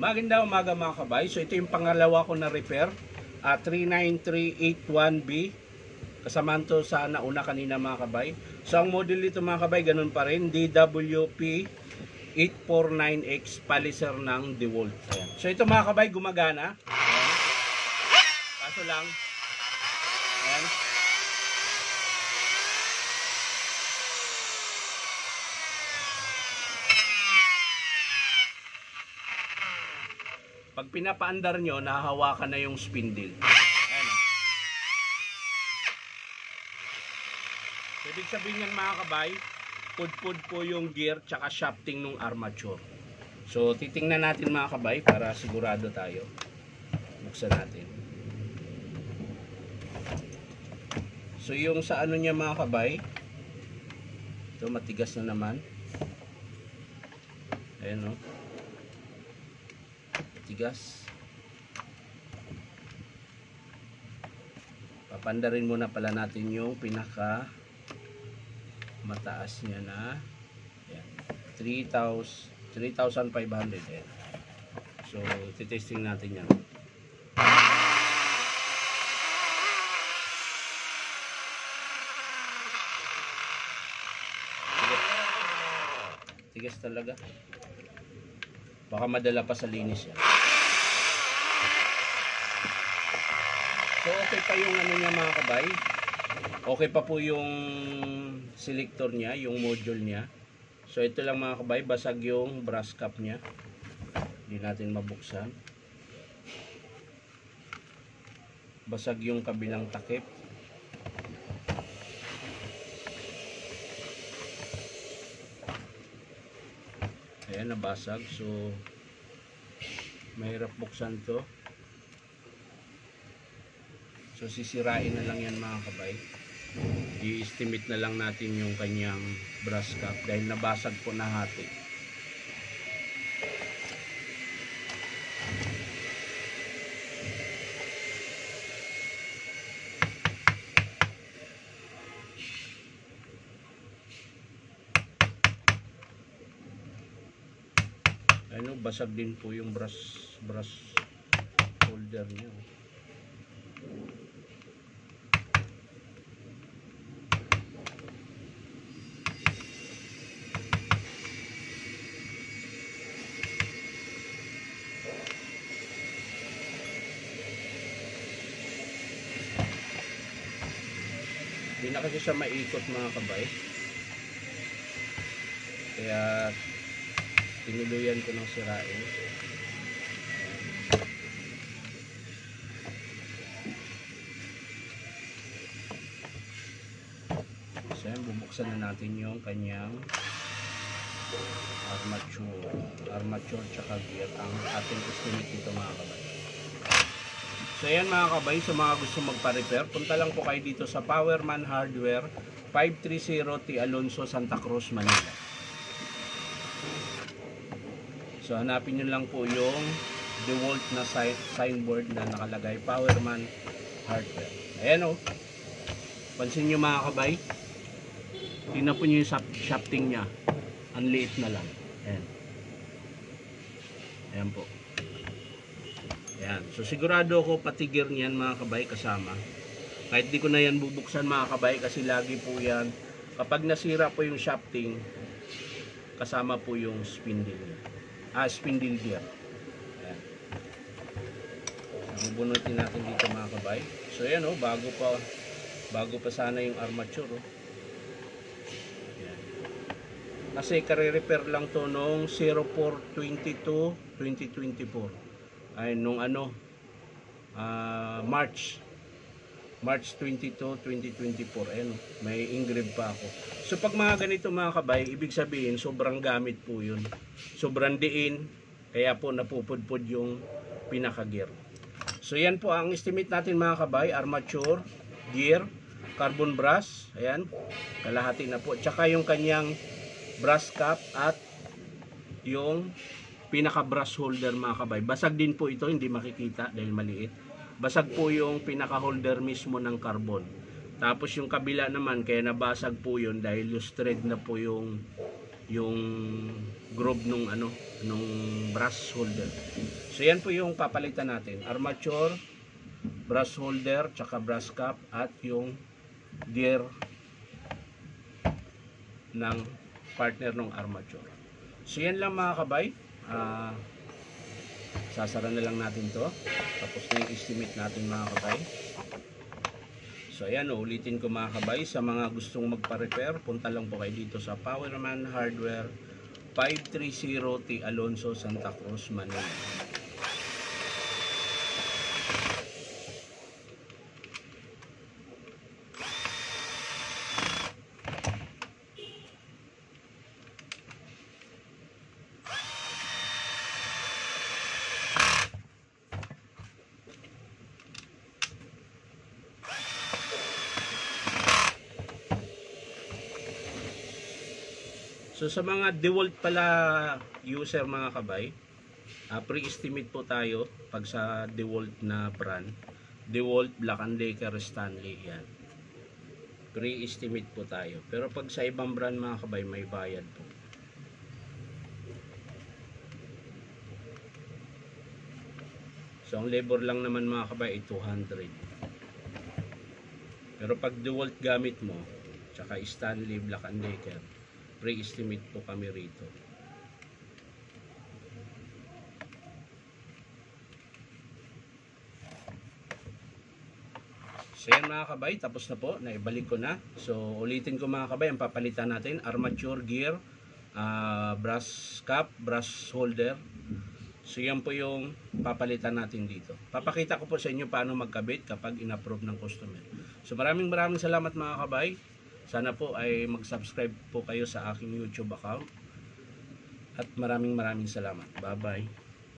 Magandang umaga mga kabay. So ito yung pangalawa ko na repair, 39381B. Kasamaan to sa nauna kanina mga kabay. So ang model nito mga kabay, ganun pa rin, DWP 849X Palliser ng DeWalt. Ayan. So ito mga kabay, gumagana. Ayan. Kaso lang, ayan, pag pinapaandar nyo, nahahawakan na yung spindle. Ayan. So, ibig sabihin yan mga kabay, pud-pud po yung gear tsaka shafting ng armature. So titingnan natin mga kabay para sigurado tayo. Buksan natin. So yung sa ano niya mga kabay, ito matigas na naman. Ayan o. Matigas. Papandarin muna pala natin yung pinaka mataas niya na 3,500. Ayan. So titesting natin yan. Tigas talaga. Baka madala pa sa linis yan. So okay pa yung ano niya mga kabay. Okay pa po yung selector niya, yung module niya. So ito lang mga kabay, basag yung brass cap niya. Hindi natin mabuksan. Basag yung kabilang takip. Ayan, nabasag. So mahirap buksan to. So sisirain na lang yan mga kabay. I-estimate na lang natin yung kanyang brass cap dahil nabasag po na hati. Ano, basag din po yung brass holder niya. Hindi na kasi siya maikot mga kabay. Kaya tinuluyan ko ng sirain. So yan, bubuksan na natin yung kanyang armature tsaka gear, ang ating estimate dito mga kabay. So ayan mga kabay, sa mga gusto magpa-repair, punta lang po kayo dito sa Powerman Hardware, 530 T. Alonso, Santa Cruz, Manila. So hanapin nyo lang po yung DeWalt na signboard na nakalagay Powerman Hardware. Ayan o. Pansin nyo mga kabay, tingnan po nyo yung shafting nya. Ang liit na lang. Ayan. Ayan po. Ayan. So sigurado ako pati gear niyan mga kabay kasama. Kahit di ko na yan bubuksan mga kabay kasi lagi po yan. Kapag nasira po yung shafting, kasama po yung spindle niya. Spindle gear. Ayan. So, bubunutin natin dito mga kabay. So ayan o, bago pa sana yung armature o. Ayan. Kasi kare-repair lang to nung 04/22/2024. Ay nung ano, March 22, 2024. Ayan, may engrave pa ako. So pag mga ganito mga kabay, ibig sabihin sobrang gamit po yun, sobrang diin, kaya po napupudpud yung pinaka gear. So yan po ang estimate natin mga kabay, armature, gear, carbon brass, ayan, kalahati na po, tsaka yung kanyang brass cap at yung pinaka brass holder mga kabay. Basag din po ito, hindi makikita dahil maliit. Basag po yung pinaka holder mismo ng carbon. Tapos yung kabila naman, kaya nabasag po yun dahil loose thread na po yung yung groove nung nung brass holder. So yan po yung papalitan natin, armature, brass holder, tsaka brass cap, at yung gear ng partner ng armature. So yan lang mga kabay. Sasara na lang natin to, tapos na yung estimate natin mga kabay. So ayan, ulitin ko mga kabay, sa mga gustong magpa-repair, punta lang po kayo dito sa Powerman Hardware, 530 T. Alonso, Santa Cruz, Manila. So sa mga DeWalt pala user mga kabay, pre-estimate po tayo pag sa DeWalt na brand. DeWalt, Black & Decker, Stanley, yan. Pre-estimate po tayo. Pero pag sa ibang brand mga kabay, may bayad po. So ang labor lang naman mga kabay ay 200. Pero pag DeWalt gamit mo, tsaka Stanley, Black & Decker, pre-estimate po kami rito. So yan mga kabay, tapos na po, naibalik ko na. So ulitin ko mga kabay, ang papalitan natin, armature, gear, brass cap, brass holder. So yan po yung papalitan natin dito. Papakita ko po sa inyo paano magkabit kapag in-approve ng customer. So maraming salamat mga kabay. Sana po ay mag-subscribe po kayo sa aking YouTube account. At maraming salamat. Bye-bye.